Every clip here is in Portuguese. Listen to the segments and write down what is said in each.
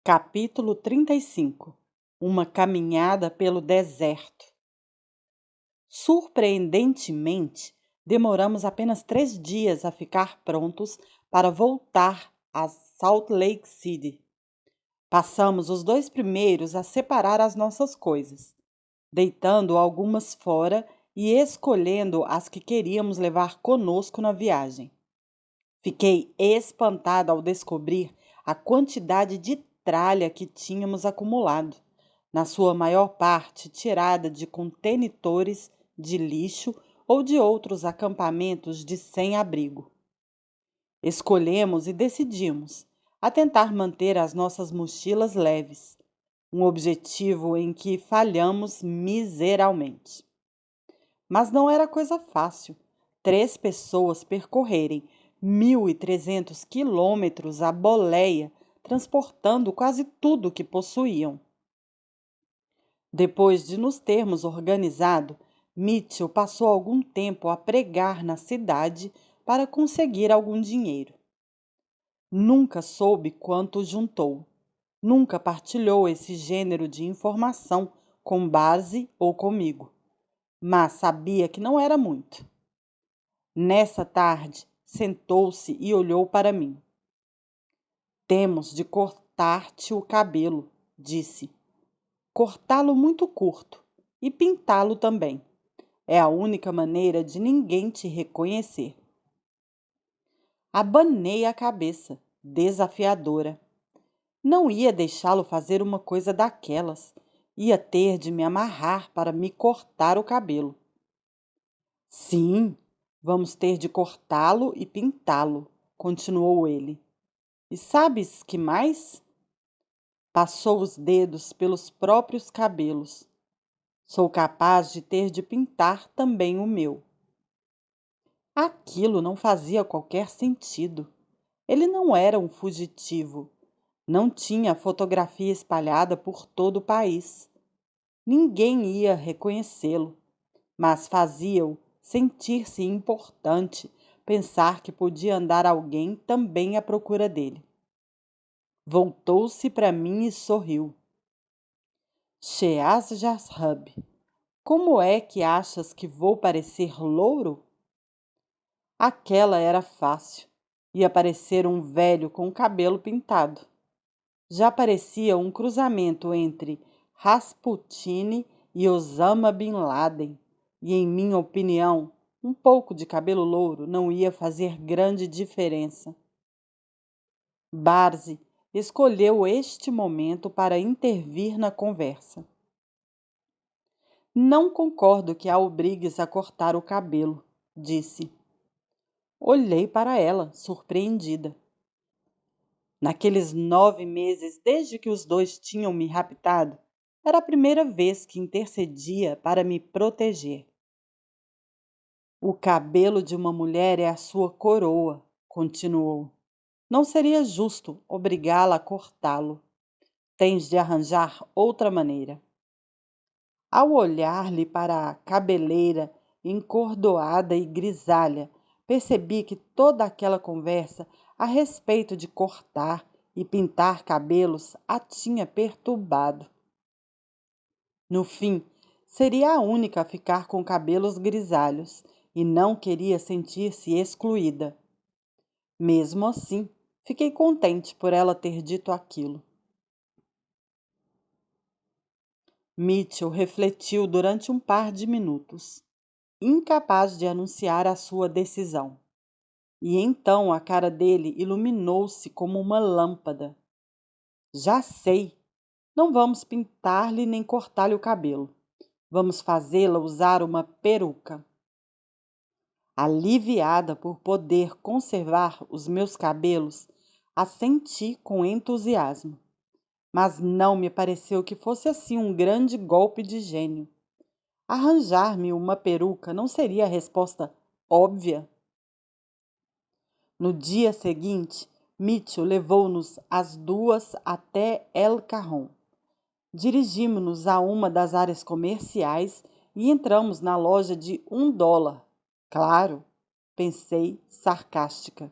Capítulo 35. Uma caminhada pelo deserto. Surpreendentemente, demoramos apenas 3 dias a ficar prontos para voltar a Salt Lake City. Passamos os 2 primeiros a separar as nossas coisas, deitando algumas fora e escolhendo as que queríamos levar conosco na viagem. Fiquei espantada ao descobrir a quantidade de tralha que tínhamos acumulado, na sua maior parte tirada de contenitores de lixo ou de outros acampamentos de sem-abrigo. Escolhemos e decidimos a tentar manter as nossas mochilas leves, um objetivo em que falhamos miseravelmente. Mas não era coisa fácil 3 pessoas percorrerem 1.300 quilômetros à boleia, transportando quase tudo que possuíam. Depois de nos termos organizado, Mitchell passou algum tempo a pregar na cidade para conseguir algum dinheiro. Nunca soube quanto juntou. Nunca partilhou esse gênero de informação com Barzy ou comigo, mas sabia que não era muito. Nessa tarde, sentou-se e olhou para mim. Temos de cortar-te o cabelo, disse. Cortá-lo muito curto e pintá-lo também. É a única maneira de ninguém te reconhecer. Abanei a cabeça, desafiadora. Não ia deixá-lo fazer uma coisa daquelas. Ia ter de me amarrar para me cortar o cabelo. Sim, vamos ter de cortá-lo e pintá-lo, continuou ele. E sabes que mais? Passou os dedos pelos próprios cabelos. Sou capaz de ter de pintar também o meu. Aquilo não fazia qualquer sentido. Ele não era um fugitivo. Não tinha fotografia espalhada por todo o país. Ninguém ia reconhecê-lo, mas fazia-o sentir-se importante pensar que podia andar alguém também à procura dele. Voltou-se para mim e sorriu. Sheaz Jashub, como é que achas que vou parecer louro? Aquela era fácil. Ia parecer um velho com o cabelo pintado. Já parecia um cruzamento entre Rasputin e Osama Bin Laden, e, em minha opinião, um pouco de cabelo louro não ia fazer grande diferença. Barzy escolheu este momento para intervir na conversa. Não concordo que a obrigues a cortar o cabelo, disse. Olhei para ela, surpreendida. Naqueles 9 meses, desde que os 2 tinham me raptado, era a primeira vez que intercedia para me proteger. O cabelo de uma mulher é a sua coroa, continuou. Não seria justo obrigá-la a cortá-lo. Tens de arranjar outra maneira. Ao olhar-lhe para a cabeleira encordoada e grisalha, percebi que toda aquela conversa a respeito de cortar e pintar cabelos a tinha perturbado. No fim, seria a única a ficar com cabelos grisalhos e não queria sentir-se excluída. Mesmo assim, fiquei contente por ela ter dito aquilo. Mitchell refletiu durante um par de minutos, incapaz de anunciar a sua decisão. E então a cara dele iluminou-se como uma lâmpada. Já sei! Não vamos pintar-lhe nem cortar-lhe o cabelo. Vamos fazê-la usar uma peruca. Aliviada por poder conservar os meus cabelos, assenti com entusiasmo. Mas não me pareceu que fosse assim um grande golpe de gênio. Arranjar-me uma peruca não seria a resposta óbvia? No dia seguinte, Mitchell levou-nos as 2 até El Cajon. Dirigimo-nos a uma das áreas comerciais e entramos na loja de $1. Claro, pensei, sarcástica.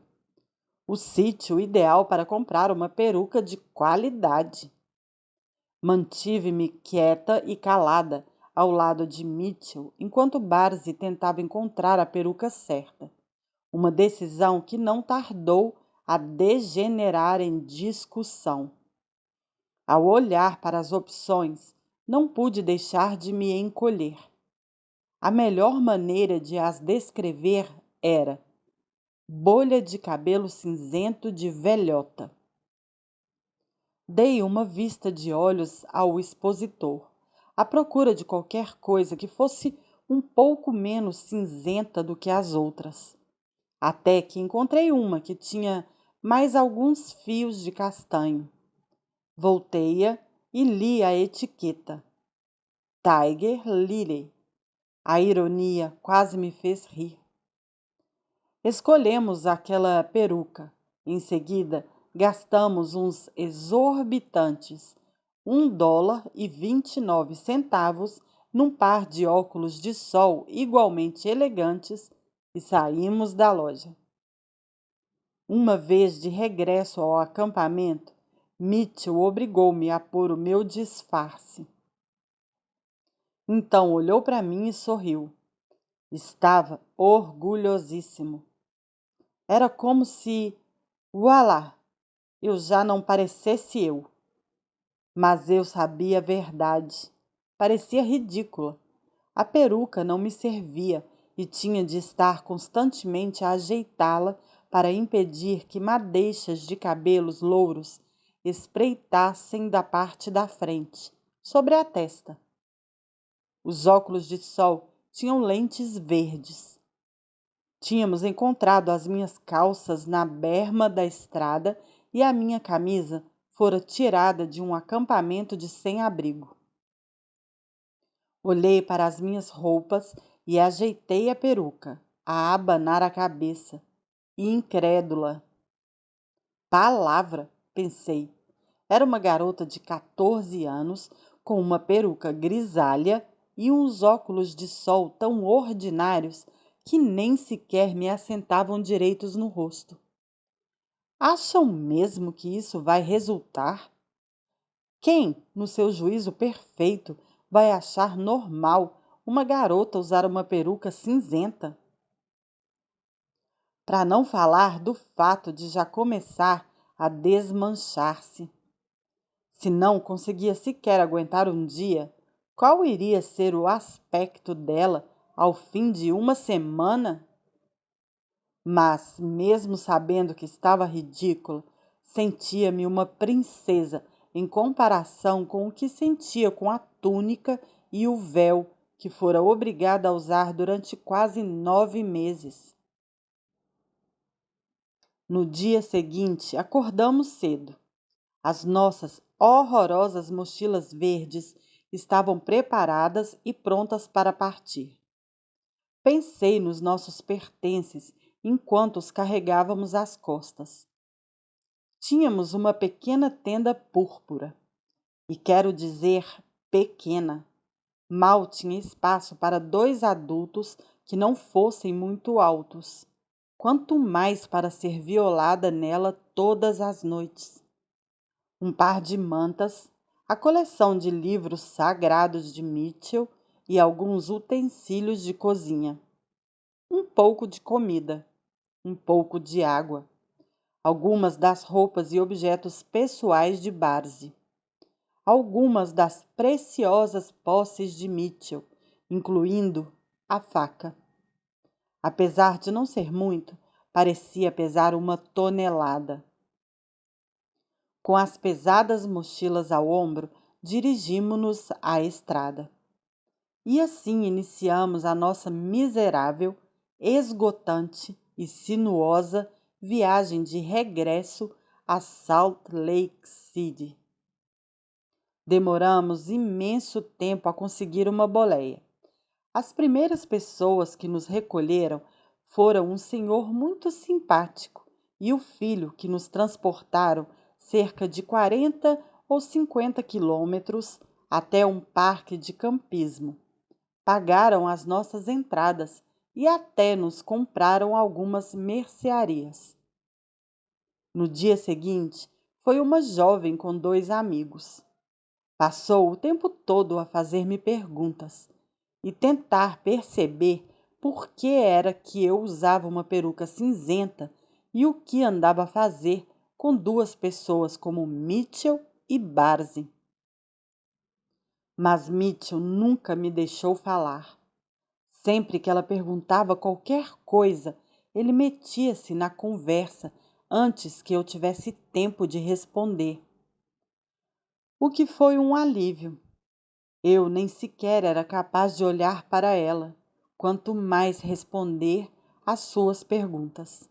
O sítio ideal para comprar uma peruca de qualidade. Mantive-me quieta e calada ao lado de Mitchell enquanto Barzi tentava encontrar a peruca certa. Uma decisão que não tardou a degenerar em discussão. Ao olhar para as opções, não pude deixar de me encolher. A melhor maneira de as descrever era bolha de cabelo cinzento de velhota. Dei uma vista de olhos ao expositor, à procura de qualquer coisa que fosse um pouco menos cinzenta do que as outras. Até que encontrei uma que tinha mais alguns fios de castanho. Voltei-a e li a etiqueta. Tiger Lily. A ironia quase me fez rir. Escolhemos aquela peruca. Em seguida, gastamos uns exorbitantes $1,29 num par de óculos de sol igualmente elegantes e saímos da loja. Uma vez de regresso ao acampamento, Mitchell obrigou-me a pôr o meu disfarce. Então olhou para mim e sorriu. Estava orgulhosíssimo. Era como se, voilá, eu já não parecesse eu. Mas eu sabia a verdade. Parecia ridícula. A peruca não me servia e tinha de estar constantemente a ajeitá-la para impedir que madeixas de cabelos louros espreitassem da parte da frente, sobre a testa. Os óculos de sol tinham lentes verdes. Tínhamos encontrado as minhas calças na berma da estrada e a minha camisa fora tirada de um acampamento de sem-abrigo. Olhei para as minhas roupas e ajeitei a peruca, a abanar a cabeça, e incrédula. Palavra, pensei. Era uma garota de 14 anos, com uma peruca grisalha e uns óculos de sol tão ordinários que nem sequer me assentavam direitos no rosto. Acham mesmo que isso vai resultar? Quem, no seu juízo perfeito, vai achar normal uma garota usar uma peruca cinzenta? Para não falar do fato de já começar a desmanchar-se. Se não conseguia sequer aguentar um dia, qual iria ser o aspecto dela ao fim de uma semana? Mas, mesmo sabendo que estava ridícula, sentia-me uma princesa em comparação com o que sentia com a túnica e o véu que fora obrigada a usar durante quase 9 meses. No dia seguinte, acordamos cedo. As nossas horrorosas mochilas verdes estavam preparadas e prontas para partir. Pensei nos nossos pertences enquanto os carregávamos às costas. Tínhamos uma pequena tenda púrpura, e quero dizer pequena. Mal tinha espaço para 2 adultos que não fossem muito altos, quanto mais para ser violada nela todas as noites. Um par de mantas, a coleção de livros sagrados de Mitchell e alguns utensílios de cozinha. Um pouco de comida, um pouco de água. Algumas das roupas e objetos pessoais de Barzi. Algumas das preciosas posses de Mitchell, incluindo a faca. Apesar de não ser muito, parecia pesar 1 tonelada. Com as pesadas mochilas ao ombro, dirigimo-nos à estrada. E assim iniciamos a nossa miserável, esgotante e sinuosa viagem de regresso a Salt Lake City. Demoramos imenso tempo a conseguir uma boleia. As primeiras pessoas que nos recolheram foram um senhor muito simpático e o filho que nos transportaram cerca de 40 ou 50 quilômetros até um parque de campismo. Pagaram as nossas entradas e até nos compraram algumas mercearias. No dia seguinte, foi uma jovem com 2 amigos. Passou o tempo todo a fazer-me perguntas e tentar perceber por que era que eu usava uma peruca cinzenta e o que andava a fazer com 2 pessoas como Mitchell e Barzi. Mas Mitchell nunca me deixou falar. Sempre que ela perguntava qualquer coisa, ele metia-se na conversa antes que eu tivesse tempo de responder. O que foi um alívio. Eu nem sequer era capaz de olhar para ela, quanto mais responder às suas perguntas.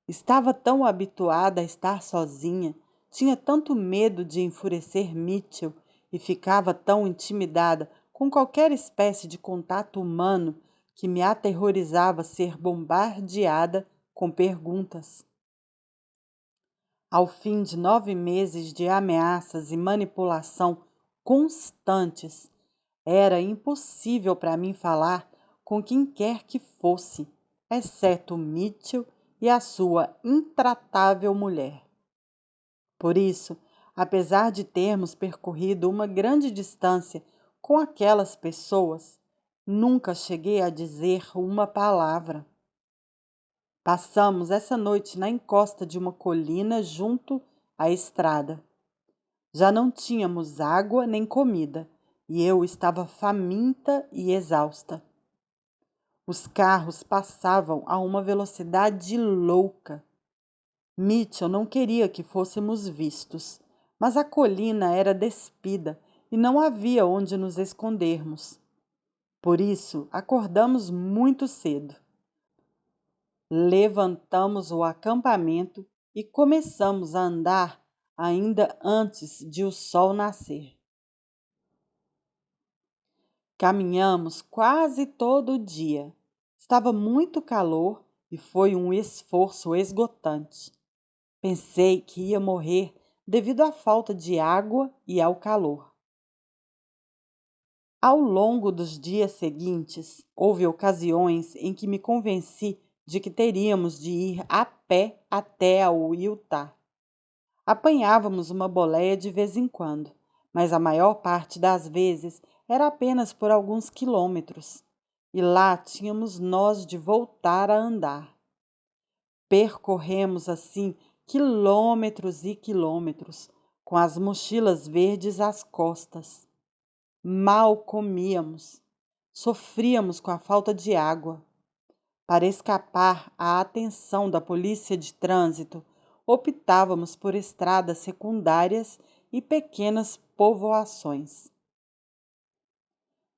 Estava tão habituada a estar sozinha, tinha tanto medo de enfurecer Mitchell e ficava tão intimidada com qualquer espécie de contato humano que me aterrorizava ser bombardeada com perguntas. Ao fim de 9 meses de ameaças e manipulação constantes, era impossível para mim falar com quem quer que fosse, exceto Mitchell e a sua intratável mulher. Por isso, apesar de termos percorrido uma grande distância com aquelas pessoas, nunca cheguei a dizer uma palavra. Passamos essa noite na encosta de uma colina junto à estrada. Já não tínhamos água nem comida, e eu estava faminta e exausta. Os carros passavam a uma velocidade louca. Mitchell não queria que fôssemos vistos, mas a colina era despida e não havia onde nos escondermos. Por isso, acordamos muito cedo. Levantamos o acampamento e começamos a andar ainda antes de o sol nascer. Caminhamos quase todo o dia. Estava muito calor e foi um esforço esgotante. Pensei que ia morrer devido à falta de água e ao calor. Ao longo dos dias seguintes, houve ocasiões em que me convenci de que teríamos de ir a pé até ao Utah. Apanhávamos uma boleia de vez em quando, mas a maior parte das vezes era apenas por alguns quilômetros, e lá tínhamos nós de voltar a andar. Percorremos assim quilômetros e quilômetros, com as mochilas verdes às costas. Mal comíamos, sofríamos com a falta de água. Para escapar à atenção da polícia de trânsito, optávamos por estradas secundárias e pequenas povoações.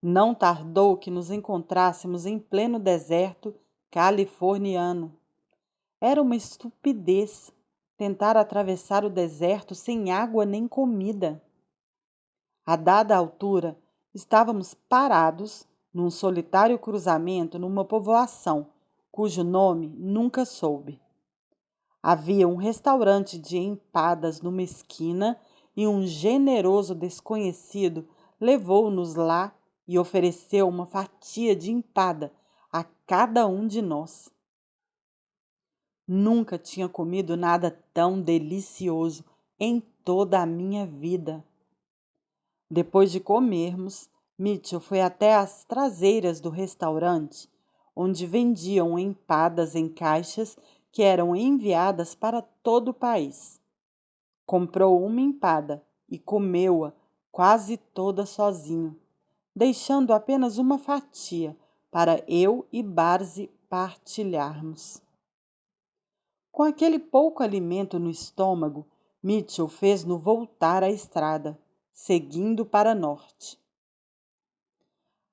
Não tardou que nos encontrássemos em pleno deserto californiano. Era uma estupidez tentar atravessar o deserto sem água nem comida. A dada altura, estávamos parados num solitário cruzamento numa povoação, cujo nome nunca soube. Havia um restaurante de empadas numa esquina e um generoso desconhecido levou-nos lá e ofereceu uma fatia de empada a cada um de nós. Nunca tinha comido nada tão delicioso em toda a minha vida. Depois de comermos, Mitchell foi até as traseiras do restaurante, onde vendiam empadas em caixas que eram enviadas para todo o país. Comprou uma empada e comeu-a quase toda sozinho, deixando apenas uma fatia para eu e Barzi partilharmos. Com aquele pouco alimento no estômago, Mitchell fez-nos voltar à estrada, seguindo para norte.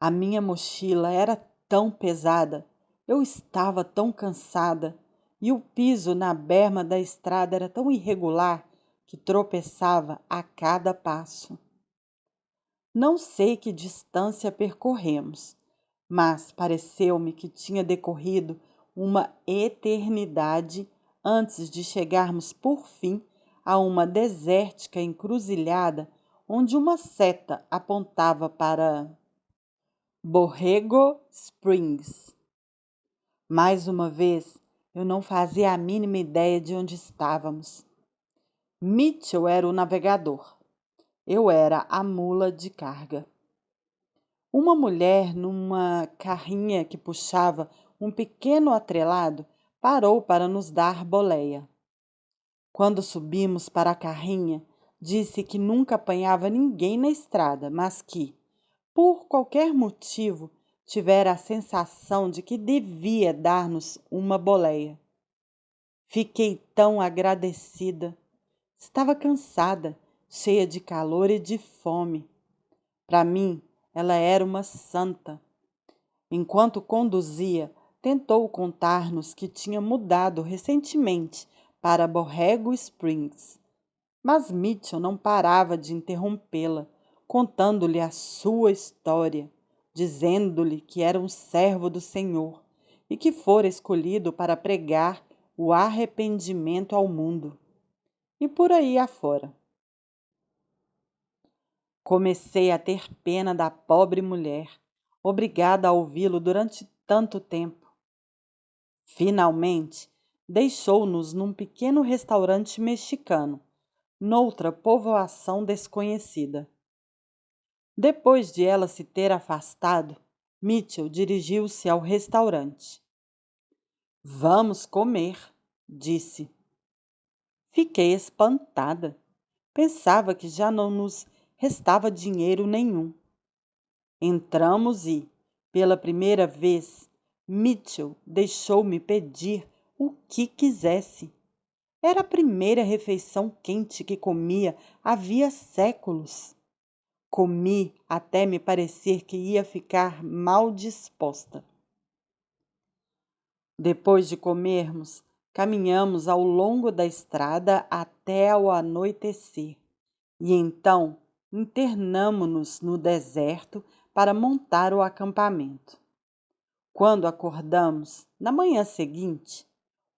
A minha mochila era tão pesada, eu estava tão cansada, e o piso na berma da estrada era tão irregular que tropeçava a cada passo. Não sei que distância percorremos, mas pareceu-me que tinha decorrido uma eternidade antes de chegarmos por fim a uma desértica encruzilhada onde uma seta apontava para Borrego Springs. Mais uma vez, Eu não fazia a mínima ideia de onde estávamos. Mitchell era o navegador. Eu era a mula de carga. Uma mulher numa carrinha que puxava um pequeno atrelado parou para nos dar boleia. Quando subimos para a carrinha, disse que nunca apanhava ninguém na estrada, mas que, por qualquer motivo, tivera a sensação de que devia dar-nos uma boleia. Fiquei tão agradecida. Estava cansada, cheia de calor e de fome. Para mim, ela era uma santa. Enquanto conduzia, tentou contar-nos que tinha mudado recentemente para Borrego Springs. Mas Mitchell não parava de interrompê-la, contando-lhe a sua história, dizendo-lhe que era um servo do Senhor e que fora escolhido para pregar o arrependimento ao mundo. E por aí afora. Comecei a ter pena da pobre mulher, obrigada a ouvi-lo durante tanto tempo. Finalmente, deixou-nos num pequeno restaurante mexicano, noutra povoação desconhecida. Depois de ela se ter afastado, Mitchell dirigiu-se ao restaurante. Vamos comer, disse. Fiquei espantada. Pensava que já não nos restava dinheiro nenhum. Entramos e, pela primeira vez, Mitchell deixou-me pedir o que quisesse. Era a primeira refeição quente que comia havia séculos. Comi até me parecer que ia ficar mal disposta. Depois de comermos, caminhamos ao longo da estrada até ao anoitecer. E então internamo-nos no deserto para montar o acampamento. Quando acordamos, na manhã seguinte,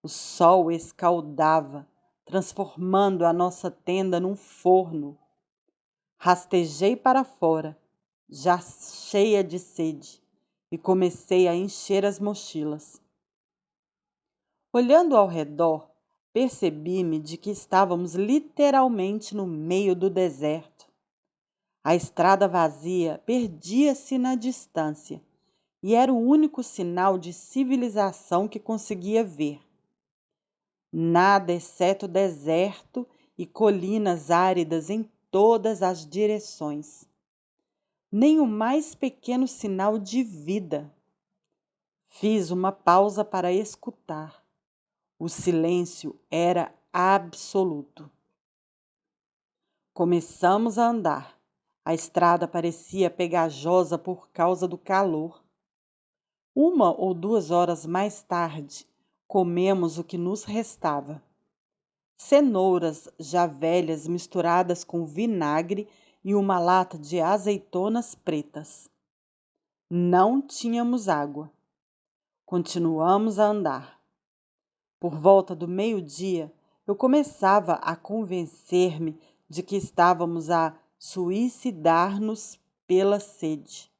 o sol escaldava, transformando a nossa tenda num forno. Rastejei para fora, já cheia de sede, e comecei a encher as mochilas. Olhando ao redor, percebi-me de que estávamos literalmente no meio do deserto. A estrada vazia perdia-se na distância e era o único sinal de civilização que conseguia ver. Nada exceto deserto e colinas áridas em todas as direções. Nem o mais pequeno sinal de vida. Fiz uma pausa para escutar. O silêncio era absoluto. Começamos a andar. A estrada parecia pegajosa por causa do calor. 1 ou 2 horas mais tarde, comemos o que nos restava. Cenouras já velhas misturadas com vinagre e uma lata de azeitonas pretas. Não tínhamos água. Continuamos a andar. Por volta do meio-dia, eu começava a convencer-me de que estávamos a suicidar-nos pela sede.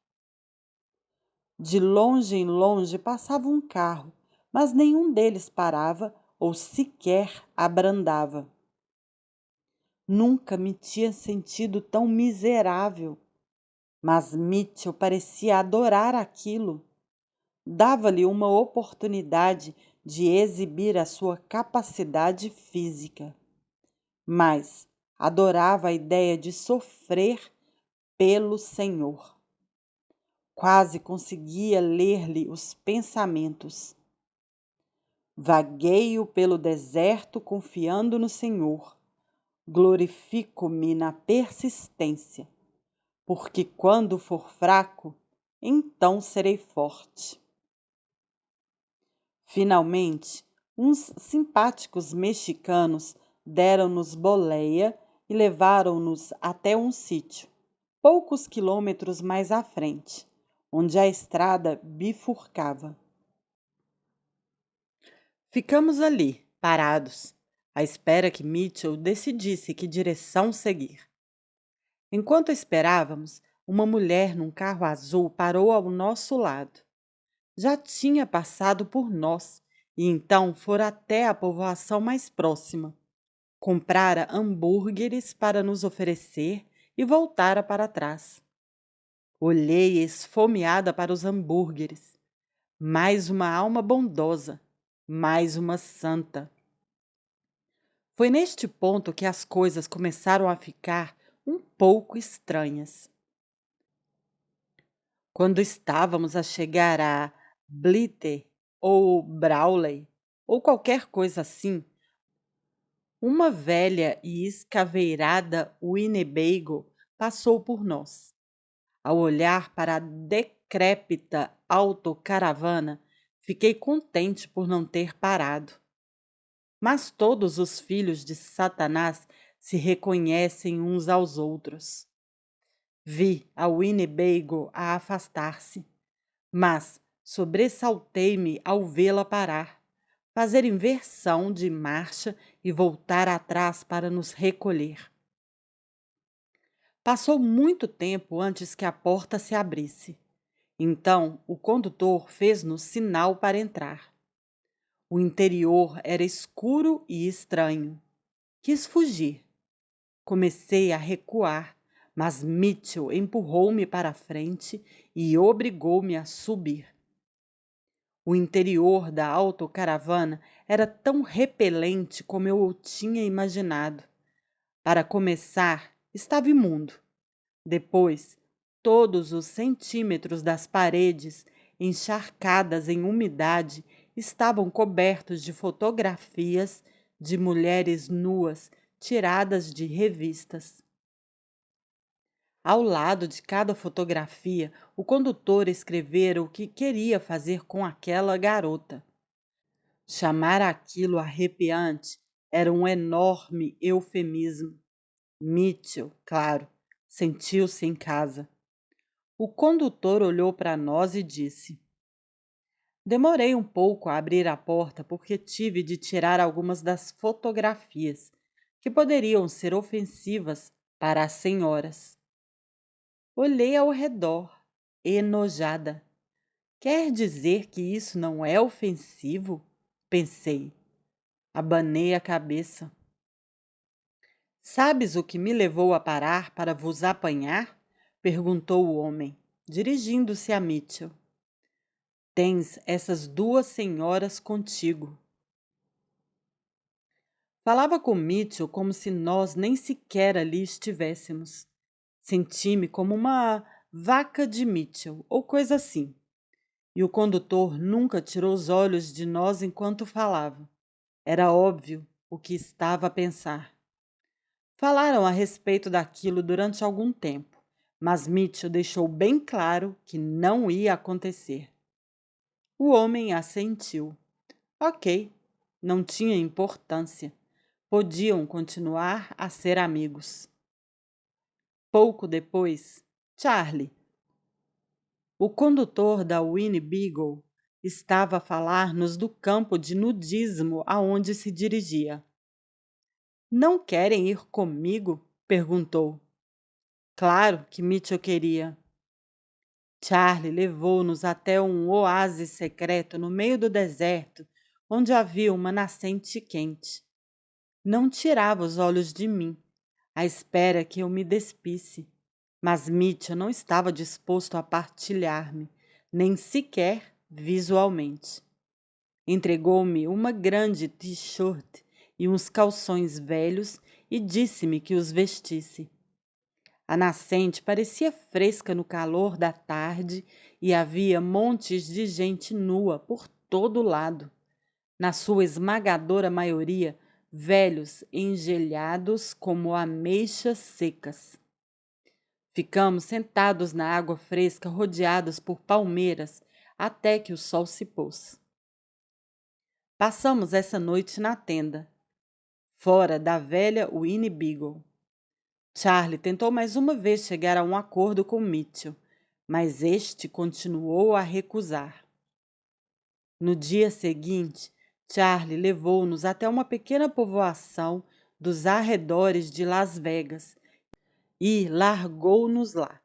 De longe em longe passava um carro, mas nenhum deles parava ou sequer abrandava. Nunca me tinha sentido tão miserável, mas Mitchell parecia adorar aquilo. Dava-lhe uma oportunidade de exibir a sua capacidade física, mas adorava a ideia de sofrer pelo Senhor. Quase conseguia ler-lhe os pensamentos. Vagueio pelo deserto confiando no Senhor. Glorifico-me na persistência, porque quando for fraco, então serei forte. Finalmente, uns simpáticos mexicanos deram-nos boleia e levaram-nos até um sítio, poucos quilômetros mais à frente, onde a estrada bifurcava. Ficamos ali, parados, à espera que Mitchell decidisse que direção seguir. Enquanto esperávamos, uma mulher num carro azul parou ao nosso lado. Já tinha passado por nós e então fora até a povoação mais próxima. Comprara hambúrgueres para nos oferecer e voltara para trás. Olhei esfomeada para os hambúrgueres. Mais uma alma bondosa, mais uma santa. Foi neste ponto que as coisas começaram a ficar um pouco estranhas. Quando estávamos a chegar a Blitter ou Brawley, ou qualquer coisa assim, uma velha e escaveirada Winnebago passou por nós. Ao olhar para a decrépita autocaravana, fiquei contente por não ter parado. Mas todos os filhos de Satanás se reconhecem uns aos outros. Vi a Winnebago a afastar-se, mas sobressaltei-me ao vê-la parar, fazer inversão de marcha e voltar atrás para nos recolher. Passou muito tempo antes que a porta se abrisse. Então o condutor fez-nos sinal para entrar. O interior era escuro e estranho. Quis fugir. Comecei a recuar, mas Mitchell empurrou-me para a frente e obrigou-me a subir. O interior da autocaravana era tão repelente como eu o tinha imaginado. Para começar, estava imundo. Depois, todos os centímetros das paredes, encharcadas em umidade, estavam cobertos de fotografias de mulheres nuas tiradas de revistas. Ao lado de cada fotografia, o condutor escrevera o que queria fazer com aquela garota. Chamar aquilo arrepiante era um enorme eufemismo. Mitchell, claro, sentiu-se em casa. O condutor olhou para nós e disse: Demorei um pouco a abrir a porta porque tive de tirar algumas das fotografias, que poderiam ser ofensivas para as senhoras. Olhei ao redor, enojada. Quer dizer que isso não é ofensivo? Pensei. Abanei a cabeça. Sabes o que me levou a parar para vos apanhar? Perguntou o homem, dirigindo-se a Mitchell. Tens essas duas senhoras contigo. Falava com Mitchell como se nós nem sequer ali estivéssemos. Senti-me como uma vaca de Mitchell, ou coisa assim. E o condutor nunca tirou os olhos de nós enquanto falava. Era óbvio o que estava a pensar. Falaram a respeito daquilo durante algum tempo, mas Mitchell deixou bem claro que não ia acontecer. O homem assentiu. Ok, não tinha importância. Podiam continuar a ser amigos. Pouco depois, Charlie, o condutor da Winnebago, estava a falar-nos do campo de nudismo aonde se dirigia. Não querem ir comigo? Perguntou. Claro que Mitchell queria. Charlie levou-nos até um oásis secreto no meio do deserto, onde havia uma nascente quente. Não tirava os olhos de mim, à espera que eu me despisse, mas Mitchell não estava disposto a partilhar-me, nem sequer visualmente. Entregou-me uma grande t-shirt e uns calções velhos e disse-me que os vestisse. A nascente parecia fresca no calor da tarde e havia montes de gente nua por todo lado. Na sua esmagadora maioria, velhos engelhados como ameixas secas. Ficamos sentados na água fresca, rodeados por palmeiras, até que o sol se pôs. Passamos essa noite na tenda, fora da velha Winnebago. Charlie tentou mais uma vez chegar a um acordo com Mitchell, mas este continuou a recusar. No dia seguinte, Charlie levou-nos até uma pequena povoação dos arredores de Las Vegas e largou-nos lá,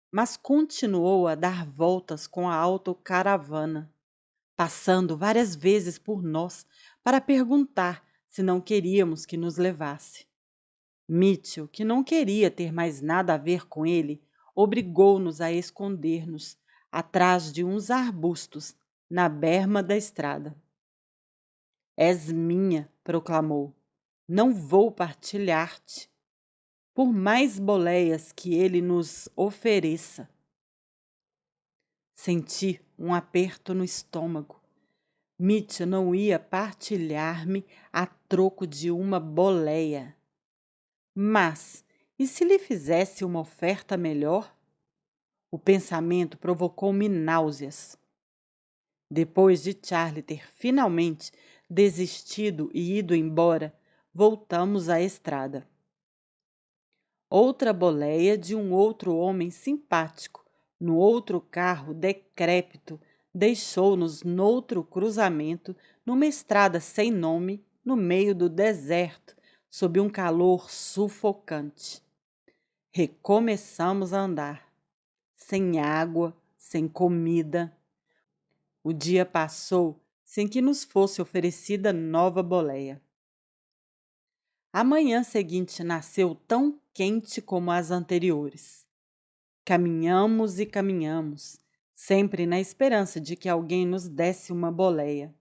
mas continuou a dar voltas com a autocaravana. passando várias vezes por nós para perguntar se não queríamos que nos levasse. Mitchell, que não queria ter mais nada a ver com ele, obrigou-nos a esconder-nos atrás de uns arbustos na berma da estrada. És minha, proclamou. Não vou partilhar-te, por mais boleias que ele nos ofereça. Senti um aperto no estômago. Mitch não ia partilhar-me a troco de uma boleia. Mas, e se lhe fizesse uma oferta melhor? O pensamento provocou-me náuseas. Depois de Charlie ter finalmente desistido e ido embora, voltamos à estrada. Outra boleia de um outro homem simpático, no outro carro decrépito, deixou-nos noutro cruzamento, numa estrada sem nome, no meio do deserto, sob um calor sufocante. Recomeçamos a andar, sem água, sem comida. O dia passou sem que nos fosse oferecida nova boleia. A manhã seguinte nasceu tão quente como as anteriores. Caminhamos e caminhamos, sempre na esperança de que alguém nos desse uma boleia.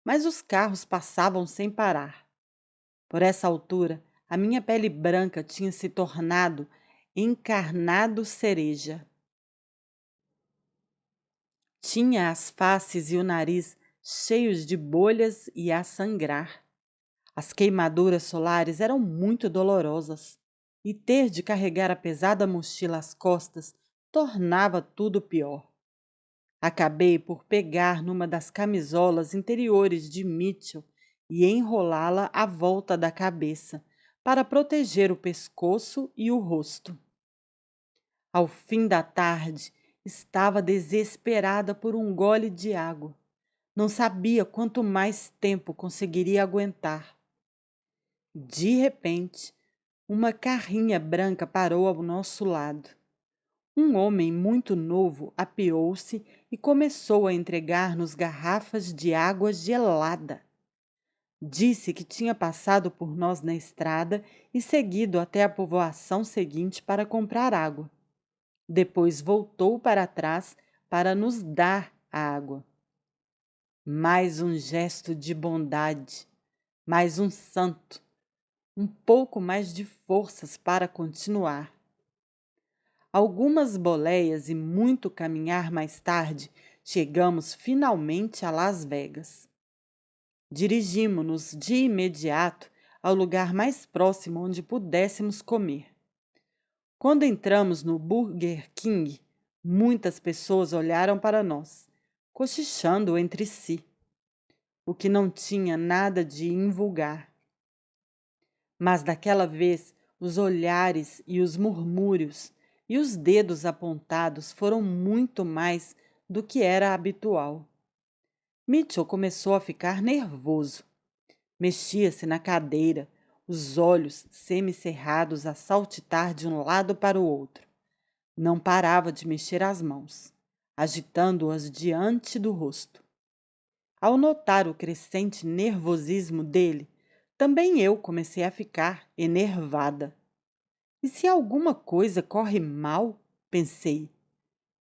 Mas os carros passavam sem parar. Por essa altura, a minha pele branca tinha se tornado encarnado cereja. Tinha as faces e o nariz cheios de bolhas e a sangrar. As queimaduras solares eram muito dolorosas, e ter de carregar a pesada mochila às costas tornava tudo pior. Acabei por pegar numa das camisolas interiores de Mitchell e enrolá-la à volta da cabeça, para proteger o pescoço e o rosto. Ao fim da tarde, estava desesperada por um gole de água. Não sabia quanto mais tempo conseguiria aguentar. De repente, uma carrinha branca parou ao nosso lado. Um homem muito novo apeou-se e começou a entregar-nos garrafas de água gelada. Disse que tinha passado por nós na estrada e seguido até a povoação seguinte para comprar água. Depois voltou para trás para nos dar a água. Mais um gesto de bondade, mais um santo, um pouco mais de forças para continuar. Algumas boleias e muito caminhar mais tarde, chegamos finalmente a Las Vegas. Dirigimo-nos de imediato ao lugar mais próximo onde pudéssemos comer. Quando entramos no Burger King, muitas pessoas olharam para nós, cochichando entre si, o que não tinha nada de invulgar. Mas daquela vez os olhares e os murmúrios e os dedos apontados foram muito mais do que era habitual. Mitchell começou a ficar nervoso. Mexia-se na cadeira, os olhos semicerrados a saltitar de um lado para o outro. Não parava de mexer as mãos, agitando-as diante do rosto. Ao notar o crescente nervosismo dele, também eu comecei a ficar enervada. E se alguma coisa corre mal? Pensei.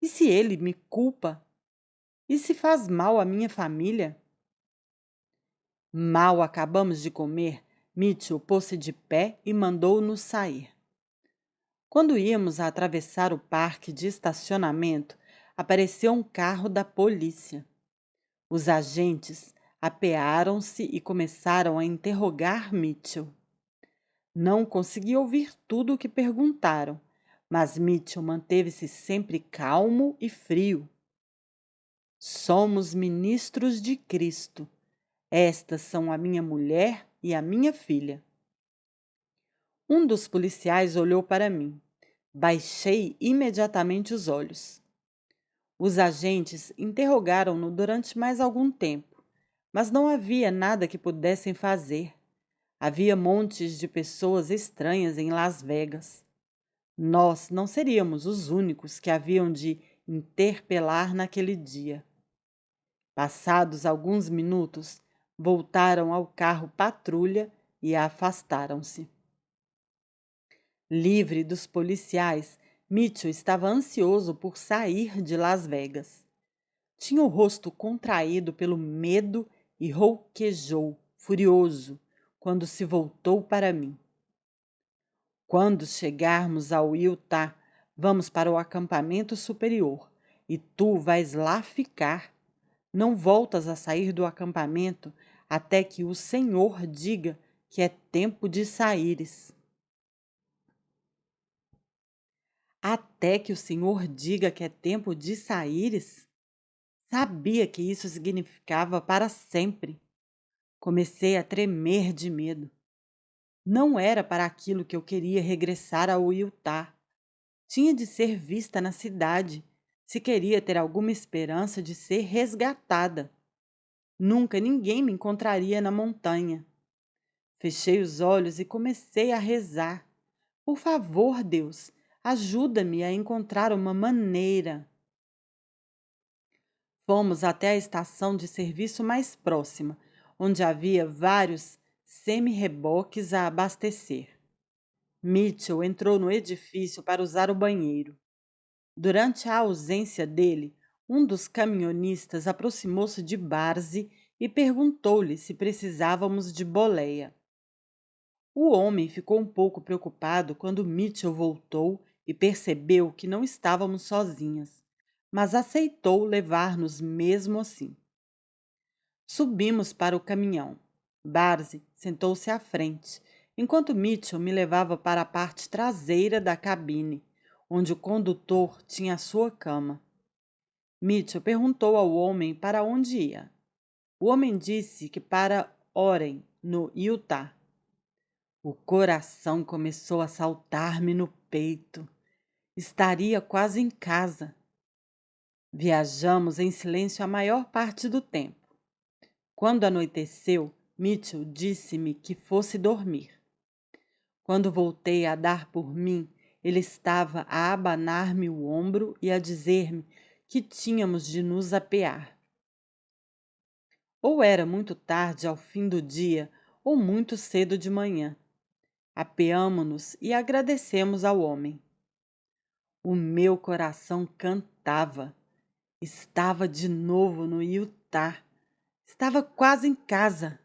E se ele me culpa? E se faz mal à minha família? Mal acabamos de comer, Mitchell pôs-se de pé e mandou-nos sair. Quando íamos atravessar o parque de estacionamento, apareceu um carro da polícia. Os agentes apearam-se e começaram a interrogar Mitchell. Não consegui ouvir tudo o que perguntaram, mas Mitchell manteve-se sempre calmo e frio. Somos ministros de Cristo. Estas são a minha mulher e a minha filha. Um dos policiais olhou para mim. Baixei imediatamente os olhos. Os agentes interrogaram-no durante mais algum tempo, mas não havia nada que pudessem fazer. Havia montes de pessoas estranhas em Las Vegas. Nós não seríamos os únicos que haviam de interpelar naquele dia. Passados alguns minutos, voltaram ao carro patrulha e afastaram-se. Livre dos policiais, Mitchell estava ansioso por sair de Las Vegas. Tinha o rosto contraído pelo medo e rouquejou, furioso, quando se voltou para mim. Quando chegarmos ao Utah, vamos para o acampamento superior e tu vais lá ficar. Não voltas a sair do acampamento até que o Senhor diga que é tempo de saíres. Até que o Senhor diga que é tempo de saíres? Sabia que isso significava para sempre. Comecei a tremer de medo. Não era para aquilo que eu queria regressar ao Utah. Tinha de ser vista na cidade, se queria ter alguma esperança de ser resgatada. Nunca ninguém me encontraria na montanha. Fechei os olhos e comecei a rezar. Por favor, Deus, ajuda-me a encontrar uma maneira. Fomos até a estação de serviço mais próxima, onde havia vários semi-reboques a abastecer. Mitchell entrou no edifício para usar o banheiro. Durante a ausência dele, um dos caminhonistas aproximou-se de Barzi e perguntou-lhe se precisávamos de boleia. O homem ficou um pouco preocupado quando Mitchell voltou e percebeu que não estávamos sozinhas, mas aceitou levar-nos mesmo assim. Subimos para o caminhão. Barzi sentou-se à frente, enquanto Mitchell me levava para a parte traseira da cabine, onde o condutor tinha a sua cama. Mitchell perguntou ao homem para onde ia. O homem disse que para Oren, no Utah. O coração começou a saltar-me no peito. Estaria quase em casa. Viajamos em silêncio a maior parte do tempo. Quando anoiteceu, Mitchell disse-me que fosse dormir. Quando voltei a dar por mim, ele estava a abanar-me o ombro e a dizer-me que tínhamos de nos apear. Ou era muito tarde ao fim do dia, ou muito cedo de manhã. Apeamo-nos e agradecemos ao homem. O meu coração cantava. Estava de novo no Utah. Estava quase em casa.